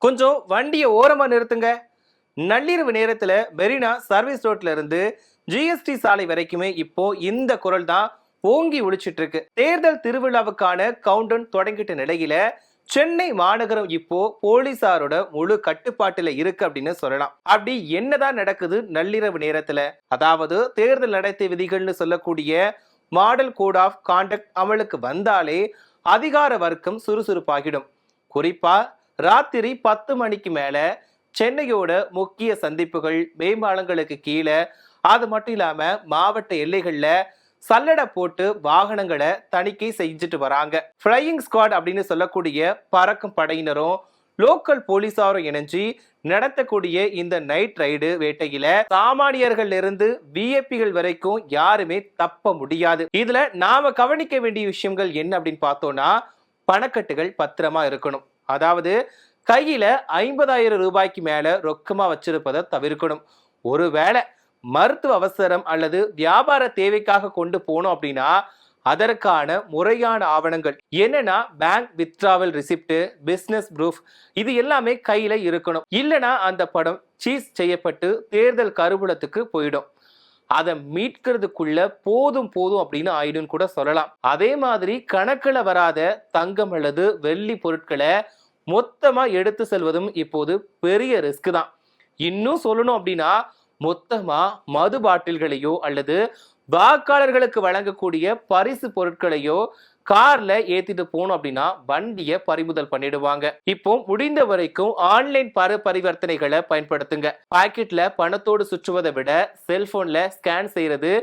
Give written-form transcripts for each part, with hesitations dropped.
கொஞ்சம் வண்டியை ஓரமா நிறுத்துங்க. நள்ளிரவு நேரத்துல மெரினா சர்வீஸ் ரோட்ல இருந்து ஜிஎஸ்டி சாலை வரைக்குமே இப்போ இந்த குரல் தான் ஓங்கி ஒலிச்சிட்டு இருக்கு. தேர்தல் திருவிழாவுக்கான கவுண்டவுன் தொடங்கிட்ட நிலையில சென்னை மாநகரம் இப்போ போலீசாரோட முழு கட்டுப்பாட்டுல இருக்கு அப்படின்னு சொல்லலாம். அப்படி என்னதான் நடக்குது நள்ளிரவு நேரத்துல? அதாவது தேர்தல் நடத்தை விதிகள்னு சொல்லக்கூடிய மாடல் கோட் ஆஃப் கான்டக்ட் அமலுக்கு வந்தாலே அதிகார வர்க்கம் சுறுசுறுப்பாகிடும். குறிப்பா ராத்திரி 10 மணிக்கு மேல சென்னையோட முக்கிய சந்திப்புகள், மேம்பாலங்களுக்கு கீழே, அது மட்டும் இல்லாம மாவட்ட எல்லைகள்ல சல்லடை போட்டு வாகனங்களை தணிக்கை செஞ்சுட்டு வராங்க. ஃபிளையிங் ஸ்குவாட் அப்படின்னு சொல்லக்கூடிய பறக்கும் படையினரும் லோக்கல் போலீசாரும் இணைஞ்சு நடத்தக்கூடிய இந்த நைட் ரைடு வேட்டையில சாமானியர்கள் இருந்து விஐபிகள் வரைக்கும் யாருமே தப்ப முடியாது. இதுல நாம கவனிக்க வேண்டிய விஷயங்கள் என்ன அப்படின்னு பார்த்தோம்னா, பணக்கட்டுகள் பத்திரமா இருக்கணும். அதாவது கையில 50,000 ரூபாய்க்கு மேல ரொக்கமா வச்சிருப்பதை தவிர்க்கணும். ஒருவேளை மருத்துவ அவசரம் அல்லது வியாபார தேவைக்காக கொண்டு போனோம் அப்படின்னா அதற்கான முறையான ஆவணங்கள் என்னன்னா bank withdrawal receipt, business proof, இது எல்லாமே கையில இருக்கணும். இல்லைன்னா அந்த படம் சீஸ் செய்யப்பட்டு தேர்தல் கருவூலத்துக்கு போயிடும். அதை மீட்கிறதுக்குள்ள போதும் போதும் அப்படின்னு ஆயிடும் கூட சொல்லலாம். அதே மாதிரி கணக்குல வராத தங்கம் அல்லது வெள்ளி பொருட்களை மொத்தமா எடுத்து செல்வதும் இப்போது பெரிய ரிஸ்க் தான். இன்னும் சொல்லணும் அப்படின்னா மொத்தமா மது பாட்டில்களையோ அல்லது வாக்காளர்களுக்கு வழங்கக்கூடிய பரிசு பொருட்களையோ கார்ல ஏத்திட்டு போனோம் அப்படின்னா வண்டியை பறிமுதல் பண்ணிடுவாங்க. இப்போ முடிந்த வரைக்கும் ஆன்லைன் பரிவர்த்தனைகளை பயன்படுத்துங்க. பாக்கெட்ல பணத்தோடு சுற்றுவதை விட செல்போன்ல ஸ்கேன் செய்யறது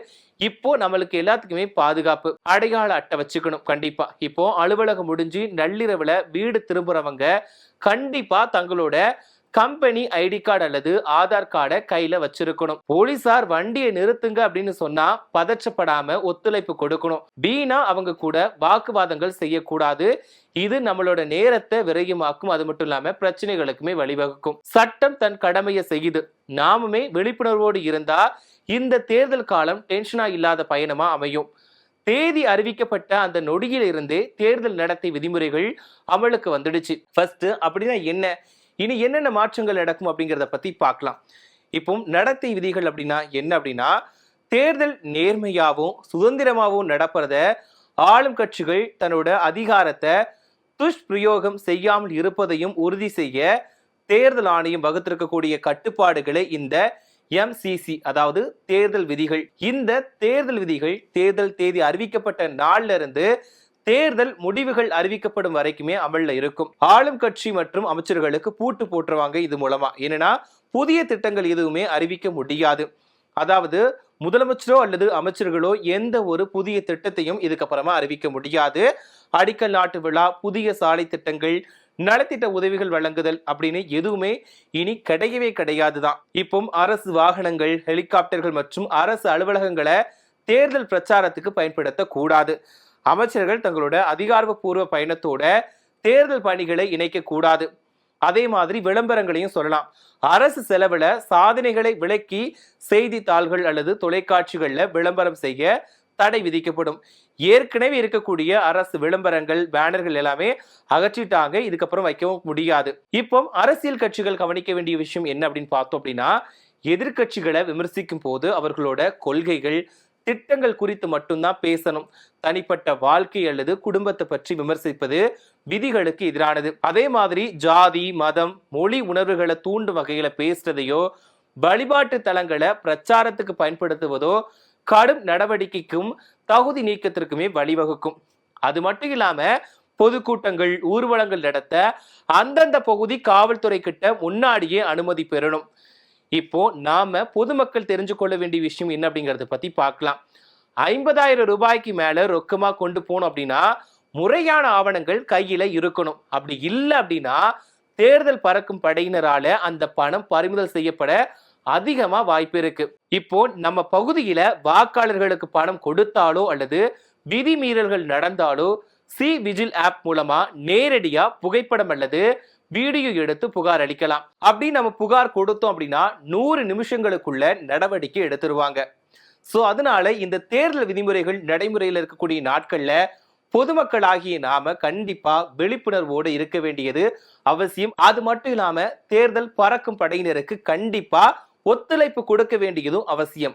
இப்போ நம்மளுக்கு எல்லாத்துக்குமே பாதுகாப்பு. அடையாள அட்டை வச்சுக்கணும் கண்டிப்பா. இப்போ அலுவலகம் முடிஞ்சு நள்ளிரவுல வீடு திரும்புறவங்க கண்டிப்பா தங்களோட கம்பெனி ஐடி கார்டு அல்லது ஆதார் கார்டை கையில வச்சிருக்கணும். போலீசார் வண்டியை நிறுத்துங்க அப்படின்னு சொன்னா பதற்றப்படாம ஒத்துழைப்பு கொடுக்கணும். வீணா அவங்க கூட வாக்குவாதங்கள் செய்யக்கூடாது. இது நம்மளோட நேரத்தை விரயமாக்கும். அது மட்டும் இல்லாம பிரச்சனைகளுக்குமே வழிவகுக்கும். சட்டம் தன் கடமையை செய்யுது. நாமுமே விழிப்புணர்வோடு இருந்தா இந்த தேர்தல் காலம் டென்ஷனா இல்லாத பயணமா அமையும். தேதி அறிவிக்கப்பட்ட அந்த நொடியில் இருந்தே தேர்தல் நடத்தை விதிமுறைகள் அமலுக்கு வந்துடுச்சு. ஃபர்ஸ்ட் அப்படின்னா என்ன, இனி என்னென்ன மாற்றங்கள் நடக்கும் அப்படிங்கிறத பத்தி பார்க்கலாம். இப்போ நடத்தை விதிகள் அப்படின்னா என்ன அப்படின்னா, தேர்தல் நேர்மையாகவும் சுதந்திரமாகவும் நடப்பத ஆளும் கட்சிகள் தன்னோட அதிகாரத்தை துஷ்பிரயோகம் செய்யாமல் இருப்பதையும் உறுதி செய்ய தேர்தல் ஆணையம் வகுத்திருக்கக்கூடிய கட்டுப்பாடுகளை இந்த எம்சிசி, அதாவது தேர்தல் விதிகள். இந்த தேர்தல் விதிகள் தேர்தல் தேதி அறிவிக்கப்பட்ட நாள்ல இருந்து தேர்தல் முடிவுகள் அறிவிக்கப்படும் வரைக்குமே அமல்ல இருக்கும். ஆளும் கட்சி மற்றும் அமைச்சர்களுக்கு பூட்டு போட்டுருவாங்க இது மூலமா. என்னன்னா புதிய திட்டங்கள் எதுவுமே அறிவிக்க முடியாது. அதாவது முதலமைச்சரோ அல்லது அமைச்சர்களோ எந்த ஒரு புதிய திட்டத்தையும் இதுக்கப்புறமா அறிவிக்க முடியாது. அடிக்கல் நாட்டு விழா, புதிய சாலை திட்டங்கள், நலத்திட்ட உதவிகள் வழங்குதல் அப்படின்னு எதுவுமே இனி கிடையவே கிடையாதுதான். இப்போ அரசு வாகனங்கள், ஹெலிகாப்டர்கள் மற்றும் அரசு அலுவலகங்களை தேர்தல் பிரச்சாரத்துக்கு பயன்படுத்த கூடாது. அமைச்சர்கள் தங்களோட அதிகாரப்பூர்வ பயணத்தோட தேர்தல் பணிகளை இணைக்க கூடாது. அதே மாதிரி விளம்பரங்களையும் சொல்லலாம். அரசு செலவுல சாதனைகளை விளக்கி செய்தித்தாள்கள் அல்லது தொலைக்காட்சிகள்ல விளம்பரம் செய்ய தடை விதிக்கப்படும். ஏற்கனவே இருக்கக்கூடிய அரசு விளம்பரங்கள், பேனர்கள் எல்லாமே அகற்றிட்டாங்க. இதுக்கப்புறம் வைக்கவும் முடியாது. இப்போ அரசியல் கட்சிகள் கவனிக்க வேண்டிய விஷயம் என்ன அப்படின்னு பார்த்தோம் அப்படின்னா, எதிர்கட்சிகளை விமர்சிக்கும் போது அவர்களோட கொள்கைகள், திட்டங்கள் குறித்து மட்டும்தான் பேசணும். தனிப்பட்ட வாழ்க்கை அல்லது குடும்பத்தை பற்றி விமர்சிப்பது விதிகளுக்கு எதிரானது. அதே மாதிரி ஜாதி, மதம், மொழி உணர்வுகளை தூண்டும் வகையில பேசுறதையோ வழிபாட்டு தலங்களை பிரச்சாரத்துக்கு பயன்படுத்துவதோ கடும் நடவடிக்கைக்கும் தகுதி நீக்கத்திற்குமே வழிவகுக்கும். அது மட்டும் இல்லாம பொதுக்கூட்டங்கள், ஊர்வலங்கள் நடத்த அந்தந்த பகுதி காவல்துறை கிட்ட முன்னாடியே அனுமதி பெறணும். இப்போ நாம பொதுமக்கள் தெரிஞ்சு கொள்ள வேண்டிய விஷயம் என்ன அப்படிங்கறத பத்தி பார்க்கலாம். 50,000 ரூபாய்க்கு மேல ரொக்கமா கொண்டு போனோம் அப்படின்னா முறையான ஆவணங்கள் கையில இருக்கணும். அப்படி இல்லை அப்படின்னா தேர்தல் பறக்கும் படையினரால அந்த பணம் பறிமுதல் செய்யப்பட அதிகமா வாய்ப்பு இருக்கு. இப்போ நம்ம பகுதியில வாக்காளர்களுக்கு பணம் கொடுத்தாலோ அல்லது விதிமீறல்கள் நடந்தாலோ சி விஜில் ஆப் மூலமா நேரடியா புகைப்படம் அல்லது வீடியோ எடுத்து புகார் அளிக்கலாம். அப்படி நம்ம புகார் கொடுத்தோம் அப்படின்னா 100 நிமிஷங்களுக்குள்ள நடவடிக்கை எடுத்துருவாங்க. சோ அதனால இந்த தேர்தல் விதிமுறைகள் நடைமுறையில் இருக்கக்கூடிய நாட்கள்ல பொதுமக்களாகிய நாம கண்டிப்பா விழிப்புணர்வோடு இருக்க வேண்டியது அவசியம். அது மட்டும் இல்லாம தேர்தல் பறக்கும் படையினருக்கு கண்டிப்பா ஒத்துழைப்பு கொடுக்க வேண்டியதும் அவசியம்.